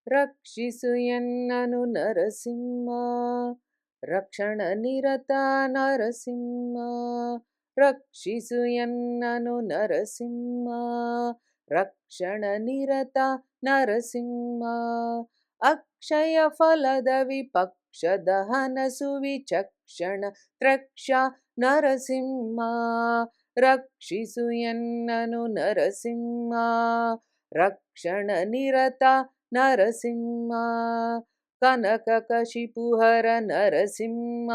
ರಕ್ಷಿಸು ಎನ್ನನು ನರಸಿಂಹ, ರಕ್ಷಣ ನಿರತ ನರಸಿಂಹ. ರಕ್ಷಿಸು ಎನ್ನನು ನರಸಿಂಹ, ರಕ್ಷಣ ನಿರತ ನರಸಿಂಹ. ಅಕ್ಷಯ ಫಲದ ವಿಪಕ್ಷ ದಹನ ಸುವಿಚಕ್ಷಣ ತ್ರಕ್ಷ ನರಸಿಂಹ. ರಕ್ಷಿಸು ಎನ್ನನು ನರಸಿಂಹ, ರಕ್ಷಣ ನಿರತ ನರಸಿಂಹ. ಕನಕ ಕಶಿಪುಹರ ನರಸಿಂಹ,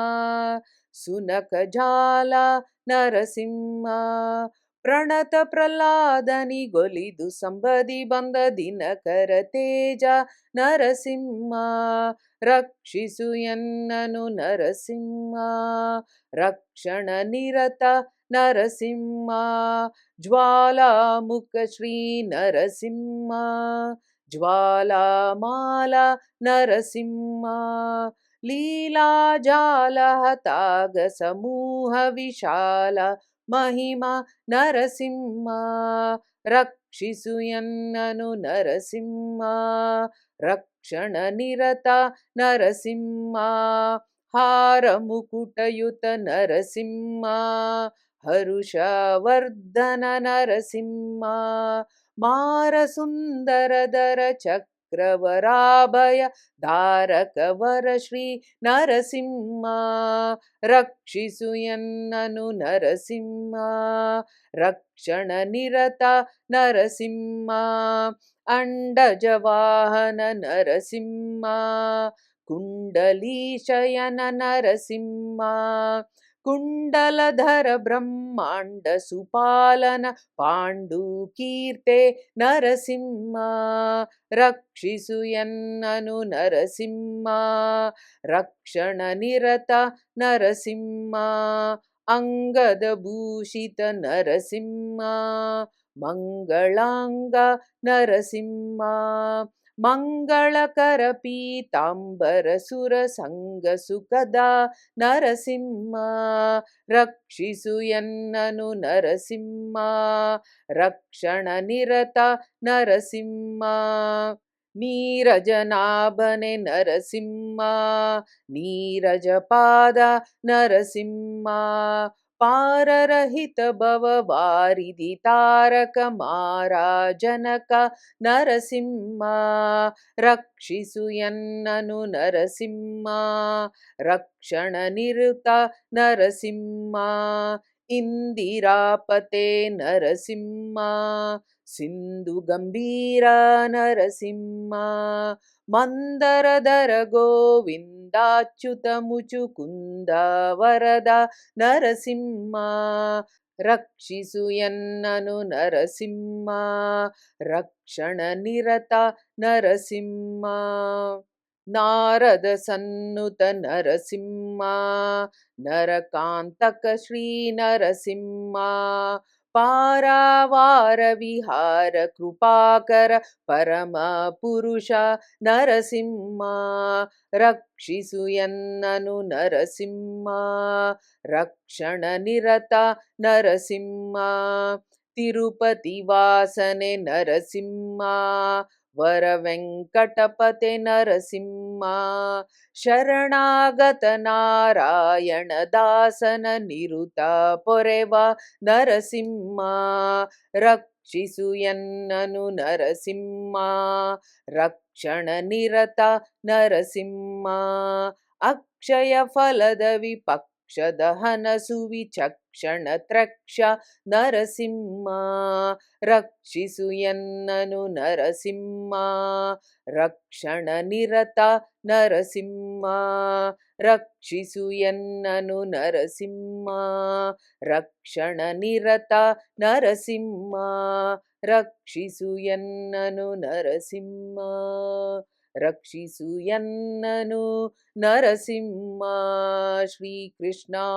ಸುನಕ ಜಾಲ ನರಸಿಂಹ. ಪ್ರಣತ ಪ್ರಹ್ಲಾದನಿಗೊಲಿದು ಸಂಬದಿ ಬಂದ ದಿನಕರ ತೇಜ ನರಸಿಂಹ. ರಕ್ಷಿಸು ಎನ್ನನು ನರಸಿಂಹ, ರಕ್ಷಣ ನಿರತ ನರಸಿಂಹ. ಜ್ವಾಲಾಮುಖ ಶ್ರೀ ನರಸಿಂಹ, ಜ್ವಾಲಾಮಾಲ ನರಸಿಂಹ. ಲೀಲಾಜಾಲ ಹತಾಗ ಸಮೂಹ ವಿಶಾಲ ಮಹಿಮಾ ನರಸಿಂಹ. ರಕ್ಷಿಸು ಎನ್ನನು ನರಸಿಂಹ, ರಕ್ಷಣ ನಿರತ ನರಸಿಂಹ. ಹಾರ ಮುಕುಟಯುತ ನರಸಿಂಹ, ಹರುಷವರ್ಧನ ನರಸಿಂಹ. ಮಾರ ಸುಂದರದರ ಚಕ್ರವರಾಭಯ ಧಾರಕ ವರ ಶ್ರೀ ನರಸಿಂಹ. ರಕ್ಷಿಸು ಎನ್ನನು ನರಸಿಂಹ, ರಕ್ಷಣ ನಿರತ ನರಸಿಂಹ. ಅಂಡಜ ವಾಹನ ನರಸಿಂಹ, ಕುಂಡಲೀ ಶಯನ ನರಸಿಂಹ. ಕುಂಡಲಧರ ಬ್ರಹ್ಮಾಂಡ ಸುಪಾಲನ ಪಾಂಡು ಕೀರ್ತೆ ನರಸಿಂಹ. ರಕ್ಷಿಸು ಎನ್ನನು ನರಸಿಂಹ, ರಕ್ಷಣ ನಿರತ ನರಸಿಂಹ. ಅಂಗದ ಭೂಷಿತ ನರಸಿಂಹ, ಮಂಗಳಾಂಗ ನರಸಿಂಹ. ಮಂಗಳಕರ ಪೀತಾಂಬರ ಸುರ ಸಂಗ ಸುಖದ ನರಸಿಂಹ. ರಕ್ಷಿಸು ಎನ್ನನು ನರಸಿಂಹ, ರಕ್ಷಣ ನಿರತ ನರಸಿಂಹ. ನೀರಜನಾಭನೆ ನರಸಿಂಹ, ನೀರಜ ಪಾದ ನರಸಿಂಹ. ಪಾರರಹಿತ ಭವ ವಾರಿಧಿ ತಾರಕ ಮಾರಾಜನಕ ನರಸಿಂಹ. ರಕ್ಷಿಸು ಎನ್ನನು ನರಸಿಂಹ, ರಕ್ಷಣ ನಿರತ ನರಸಿಂಹ. ಇಂದಿರಾಪತೆ ನರಸಿಂಹ, ಸಿಂಧು ಗಂಭೀರ ನರಸಿಂಹ. ಮಂದರಧರ ಗೋವಿಂದಾಚ್ಯುತ ಮುಚುಕುಂದ ವರದ ನರಸಿಂಹ. ರಕ್ಷಿಸು ಎನ್ನನು ನರಸಿಂಹ, ರಕ್ಷಣ ನಿರತ ನರಸಿಂಹ. ನಾರದ ಸನ್ನುತ ನರಸಿಂಹ, ನರಕಾಂತಕ ಶ್ರೀ ನರಸಿಂಹ. ಪಾರಾವಾರ ವಿಹಾರ ಕೃಪಾಕರ ಪರಮ ಪುರುಷ ನರಸಿಂಹ. ರಕ್ಷಿಸು ಎನ್ನನು ನರಸಿಂಹ, ರಕ್ಷಣ ನಿರತ ನರಸಿಂಹ. ತಿರುಪತಿ ವಾಸನೆ ನರಸಿಂಹ, ವರ ವೆಂಕಟಪತೆ ನರಸಿಂಹ. ಶರಣಾಗತ ನಾರಾಯಣ ದಾಸನ ನಿರುತ ಪೊರೆವ ನರಸಿಂಹ. ರಕ್ಷಿಸು ಎನ್ನನು ನರಸಿಂಹ, ರಕ್ಷಣ ನಿರತ ನರಸಿಂಹ. ಅಕ್ಷಯ ಫಲದ ವಿಪಕ್ಷ ದಹನ ಸುವಿಚಕ್ಷಣ ತ್ರಕ್ಷ ನರಸಿಂಹ. ರಕ್ಷಿಸು ಎನ್ನನು ನರಸಿಂಹ, ರಕ್ಷಣ ನಿರತ ನರಸಿಂಹ. ರಕ್ಷಿಸು ಎನ್ನನು ನರಸಿಂಹ, ರಕ್ಷಣ ನಿರತ ನರಸಿಂಹ. ರಕ್ಷಿಸು ಎನ್ನನು ನರಸಿಂಹ, ರಕ್ಷಿಸು ಎನ್ನನು ನರಸಿಂಹ. ಶ್ರೀಕೃಷ್ಣಾರ್ಪಣಮಸ್ತು.